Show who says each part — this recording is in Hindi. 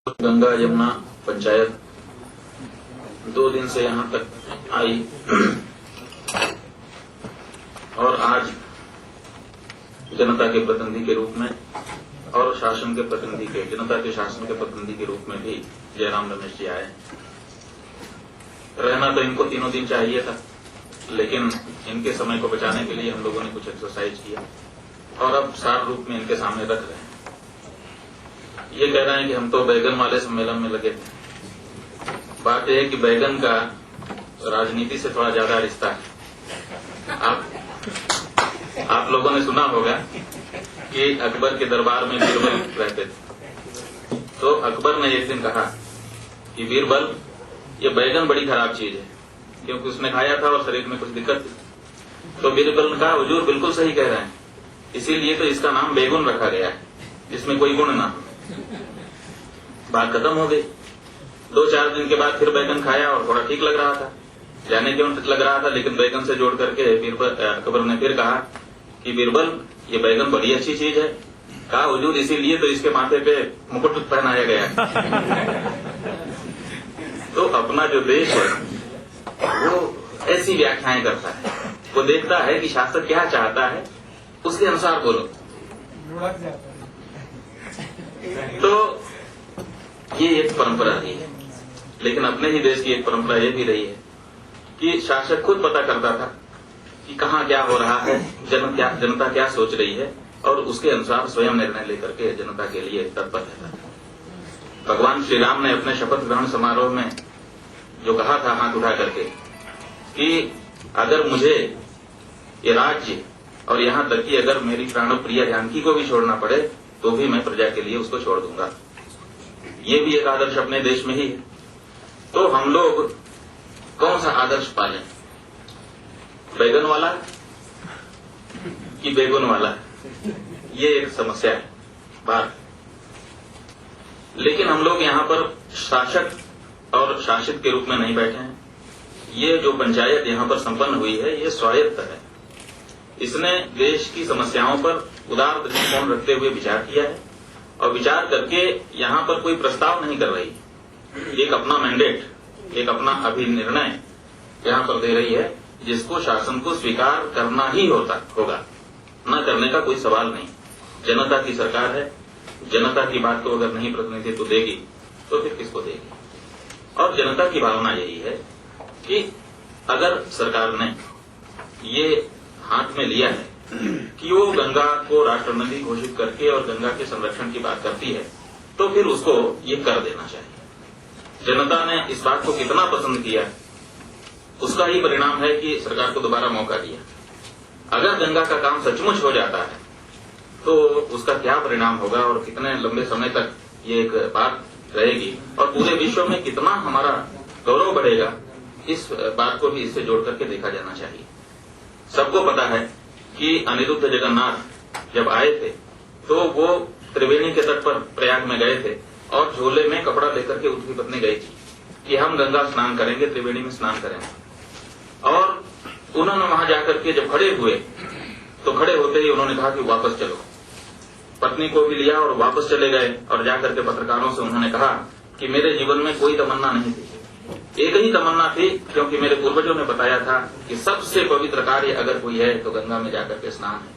Speaker 1: गंगा यमुना पंचायत 2 दिन से यहाँ तक आई और आज जनता के प्रतिनिधि के रूप में और शासन के प्रतिनिधि के जनता के शासन के प्रतिनिधि के रूप में भी जयराम रमेश जी आए। रहना तो इनको 3 दिन चाहिए था, लेकिन इनके समय को बचाने के लिए हम लोगों ने कुछ एक्सरसाइज किया और अब सार रूप में इनके सामने रख रहे हैं। ये कह रहे हैं कि हम तो बैगन वाले सम्मेलन में लगे थे। बात यह है कि बैगन का राजनीति से थोड़ा ज्यादा रिश्ता है। आप लोगों ने सुना होगा कि अकबर के दरबार में बीरबल रहते थे, तो अकबर ने एक दिन कहा कि बीरबल, ये बैगन बड़ी खराब चीज है, क्योंकि उसने खाया था और शरीर में कुछ दिक्कत थी। तो बीरबल ने कहा, हुजूर बिल्कुल सही कह रहे हैं, इसीलिए तो इसका नाम बैगुन रखा गया है, जिसमें कोई गुण ना। बात खत्म हो गई। 2-4 दिन के बाद फिर बैगन खाया और थोड़ा ठीक लग रहा था, जाने क्यों लग रहा था, लेकिन बैगन से जोड़ करके अकबर ने फिर कहा कि बीरबल, ये बैगन बड़ी अच्छी चीज है। कहा, हुजूर इसीलिए तो इसके माथे पे मुकुट पहनाया गया है। तो अपना जो देश है वो ऐसी व्याख्याएं करता है, वो देखता है कि शासक क्या चाहता है, उसके अनुसार बोलो। तो ये एक परंपरा रही है, लेकिन अपने ही देश की एक परंपरा ये भी रही है कि शासक खुद पता करता था कि कहाँ क्या हो रहा है, जनता क्या सोच रही है, और उसके अनुसार स्वयं निर्णय लेकर के जनता के लिए तत्पर रहता था। भगवान श्री राम ने अपने शपथ ग्रहण समारोह में जो कहा था हाथ उठा करके कि अगर मुझे ये राज्य और यहाँ तक कि अगर मेरी प्राणप्रिय जानकी को भी छोड़ना पड़े तो भी मैं प्रजा के लिए उसको छोड़ दूंगा। ये भी एक आदर्श अपने देश में ही है। तो हम लोग कौन सा आदर्श पालें, बैगन वाला कि बैगुन वाला, ये एक समस्या है बात। लेकिन हम लोग यहाँ पर शासक और शासित के रूप में नहीं बैठे हैं। ये जो पंचायत यहाँ पर संपन्न हुई है, ये स्वायत्त है। इसने देश की समस्याओं पर उदार दृष्टिकोण रखते हुए विचार किया है और विचार करके यहाँ पर कोई प्रस्ताव नहीं कर रही, एक अपना मैंडेट, एक अपना अभिनिर्णय यहाँ पर दे रही है, जिसको शासन को स्वीकार करना ही होगा, न करने का कोई सवाल नहीं। जनता की सरकार है, जनता की बात को अगर नहीं प्रतिनिधित्व देगी तो फिर किसको देगी। और जनता की भावना यही है कि अगर सरकार ने ये हाथ में लिया है कि वो गंगा को राष्ट्र नदी घोषित करके और गंगा के संरक्षण की बात करती है, तो फिर उसको ये कर देना चाहिए। जनता ने इस बात को कितना पसंद किया, उसका ही परिणाम है कि सरकार को दोबारा मौका दिया। अगर गंगा का काम सचमुच हो जाता है तो उसका क्या परिणाम होगा और कितने लंबे समय तक ये एक बात रहेगी और पूरे विश्व में कितना हमारा गौरव बढ़ेगा, इस बात को भी इससे जोड़ करके देखा जाना चाहिए। सबको पता है कि अनिरुद्ध जगन्नाथ जब आए थे तो वो त्रिवेणी के तट पर प्रयाग में गए थे और झोले में कपड़ा लेकर के उनकी पत्नी गई थी कि हम गंगा स्नान करेंगे, त्रिवेणी में स्नान करेंगे। और उन्होंने वहां जाकर के जब खड़े हुए तो खड़े होते ही उन्होंने कहा कि वापस चलो। पत्नी को भी लिया और वापस चले गए और जाकर के पत्रकारों से उन्होंने कहा कि मेरे जीवन में कोई तमन्ना नहीं थी, एक ही तमन्ना थी, क्योंकि मेरे पूर्वजों ने बताया था कि सबसे पवित्र कार्य अगर कोई है तो गंगा में जाकर के स्नान है।